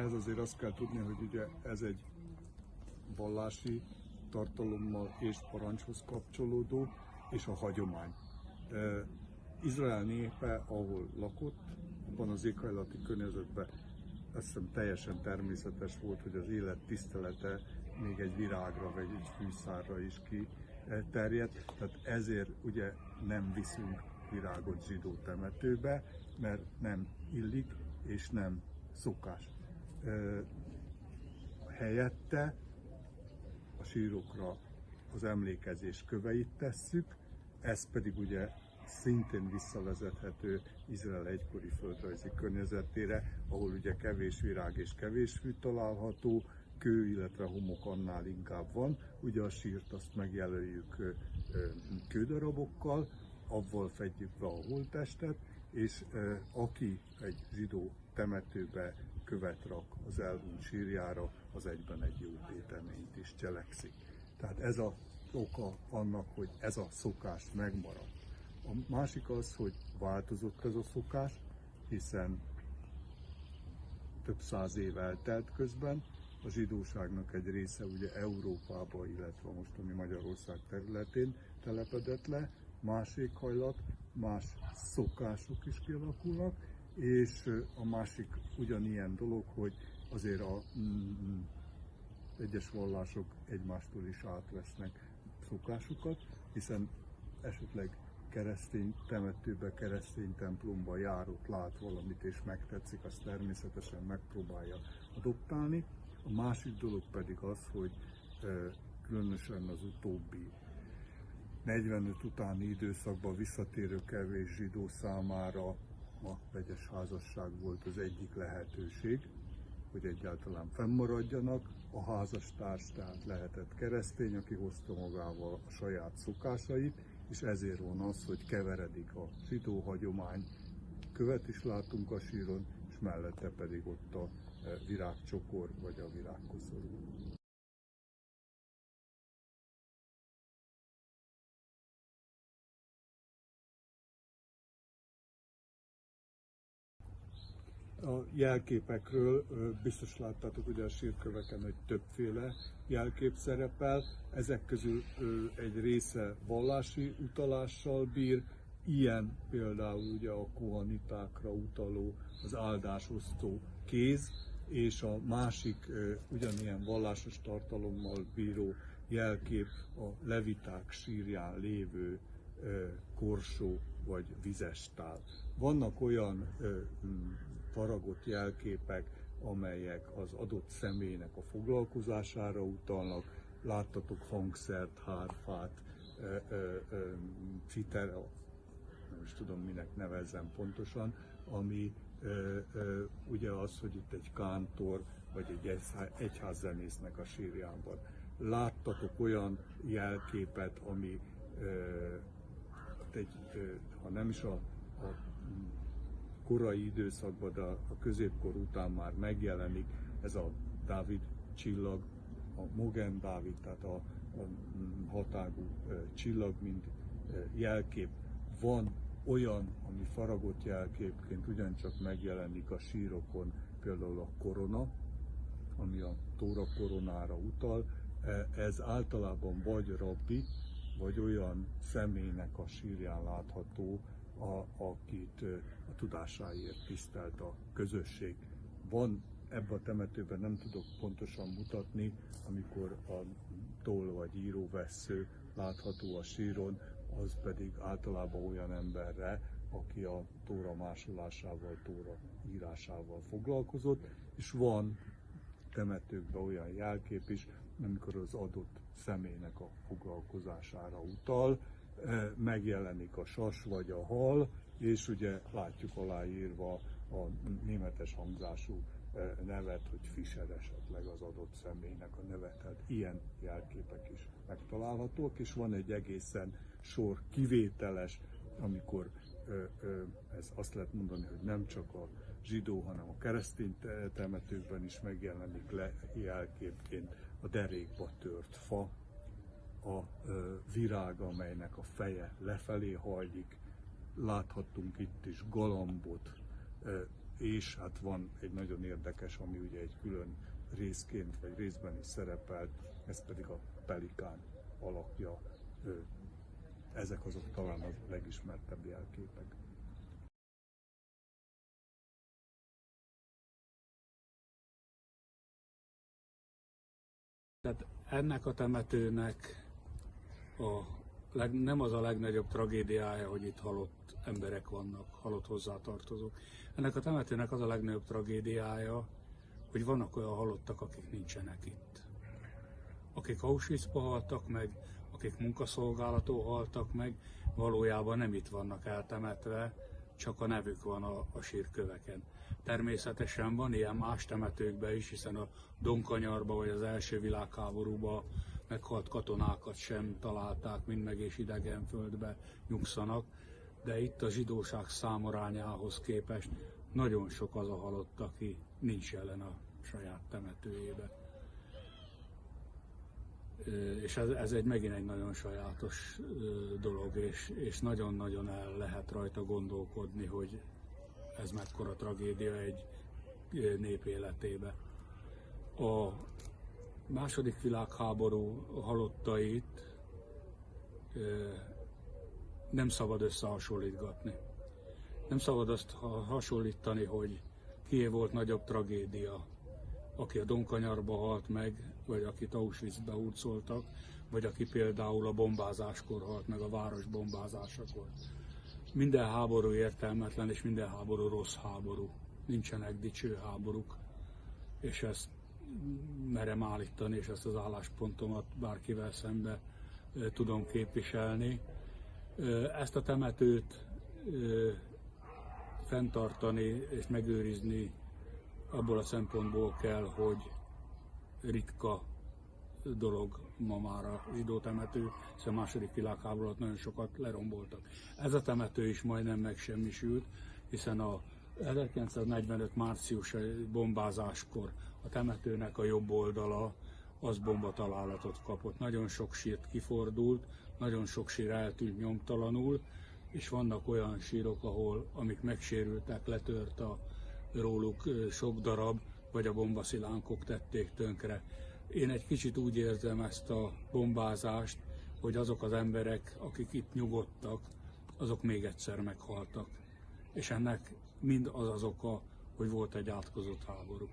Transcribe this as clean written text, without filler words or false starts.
ehhez azért azt kell tudni, hogy ugye ez egy vallási tartalommal és parancshoz kapcsolódó, és a hagyomány. Izrael népe, ahol lakott, abban az éghajlati környezetben azt hiszem teljesen természetes volt, hogy az élet tisztelete még egy virágra vagy egy fűszárra is kiterjedt. Tehát ezért ugye nem viszünk virágot zsidó temetőbe, mert nem illik és nem szokás. Helyette a sírokra az emlékezés köveit tesszük, ez pedig ugye szintén visszavezethető Izrael egykori földrajzi környezetére, ahol ugye kevés virág és kevés fű található, kő, illetve homok annál inkább van. Ugye a sírt azt megjelöljük kődarabokkal, avval fedjük be a holttestet, és aki egy zsidó temetőbe követ rak az elhunyt sírjára, az egyben egy jó téteményt is cselekszik. Tehát ez az oka annak, hogy ez a szokás megmaradt. A másik az, hogy változott ez a szokás, hiszen több száz év eltelt közben, a zsidóságnak egy része ugye Európába, illetve a mostani Magyarország területén telepedett le, más éghajlat, más szokások is kialakulnak, és a másik ugyanilyen dolog, hogy azért a egyes vallások egymástól is átvesznek szokásokat, hiszen esetleg keresztény temetőbe, keresztény templomba járott, lát valamit és megtetszik, azt természetesen megpróbálja adoptálni. A másik dolog pedig az, hogy különösen az utóbbi 45 utáni időszakban visszatérő kevés zsidó számára a vegyes házasság volt az egyik lehetőség, hogy egyáltalán fennmaradjanak. A házastárs tehát lehetett keresztény, aki hozta magával a saját szokásait, és ezért van az, hogy keveredik a zsidó hagyomány, követ is látunk a síron, és mellette pedig ott a virágcsokor vagy a virágkoszorú. A jelképekről biztos láttátok, hogy a sírköveken, hogy többféle jelkép szerepel. Ezek közül egy része vallási utalással bír, ilyen például ugye a kohanitákra utaló, az áldásosztó kéz, és a másik ugyanilyen vallásos tartalommal bíró jelkép a leviták sírján lévő korsó vagy vizestál. Vannak olyan faragott jelképek, amelyek az adott személynek a foglalkozására utalnak. Láttatok hangszert, hárfát, citera, nem is tudom minek nevezzem pontosan, ami ugye az, hogy itt egy kántor vagy egy egyházzenésznek a sírjában. Láttatok olyan jelképet, ami ha nem is a korai időszakban, de a középkor után már megjelenik ez a Dávid csillag, a Mogen Dávid, tehát a hatágú csillag, mint jelkép. Van olyan, ami faragott jelképként ugyancsak megjelenik a sírokon, például a korona, ami a Tóra koronára utal. Ez általában vagy rabbi, vagy olyan személynek a sírján látható, akit a tudásáért tisztelt a közösség. Van ebben a temetőben, nem tudok pontosan mutatni, amikor a toll vagy íróvessző látható a síron, az pedig általában olyan emberre, aki a tóra másolásával, tóra írásával foglalkozott, és van temetőkben olyan jelkép is, amikor az adott személynek a foglalkozására utal, megjelenik a sas vagy a hal, és ugye látjuk aláírva a németes hangzású nevet, hogy Fischer esetleg az adott személynek a neve. Tehát ilyen jelképek is megtalálhatók, és van egy egészen sor kivételes, amikor ez azt lehet mondani, hogy nem csak a zsidó, hanem a keresztény temetőkben is megjelenik le jelképként a derékba tört fa, a virág, amelynek a feje lefelé hajlik. Láthattunk itt is galambot, és hát van egy nagyon érdekes, ami ugye egy külön részként, vagy részben is szerepelt, ez pedig a pelikán alakja. Ezek azok talán a legismertebb jelképek. Tehát ennek a temetőnek nem az a legnagyobb tragédiája, hogy itt halott emberek vannak, halott hozzátartozók. Ennek a temetőnek az a legnagyobb tragédiája, hogy vannak olyan halottak, akik nincsenek itt. Akik Auschwitzba haltak meg, akik munkaszolgálaton haltak meg, valójában nem itt vannak eltemetve, csak a nevük van a sírköveken. Természetesen van ilyen más temetőkben is, hiszen a Donkanyarba vagy az első világháborúban meghalt katonákat sem találták, mind meg és idegenföldbe nyugszanak, de itt a zsidóság számarányához képest nagyon sok az a halott, aki nincs jelen a saját temetőjében. És ez megint egy nagyon sajátos dolog, és nagyon-nagyon el lehet rajta gondolkodni, hogy ez mekkora tragédia egy nép életébe. A második világháború halottait nem szabad összehasonlítgatni. Nem szabad azt hasonlítani, hogy kié volt nagyobb tragédia, aki a Donkanyarba halt meg, vagy akit Auschwitzbe hurcoltak, vagy aki például a bombázáskor halt meg, a város bombázásakor. Minden háború értelmetlen, és minden háború rossz háború. Nincsenek dicső háborúk, és ezt merem állítani, és ezt az álláspontomat bárkivel szembe tudom képviselni. Ezt a temetőt fenntartani és megőrizni abból a szempontból kell, hogy ritka dolog ma már a zsidó temető, hiszen a második világháború alatt nagyon sokat leromboltak. Ez a temető is majdnem megsemmisült, hiszen a 1945 márciusi bombázáskor a temetőnek a jobb oldala az bombatalálatot kapott. Nagyon sok sírt kifordult, nagyon sok sír eltűnt nyomtalanul, és vannak olyan sírok, amik megsérültek, letört róluk sok darab, vagy a bombaszilánkok tették tönkre. Én egy kicsit úgy érzem ezt a bombázást, hogy azok az emberek, akik itt nyugodtak, azok még egyszer meghaltak. És ennek mind az oka, hogy volt egy átkozott háború.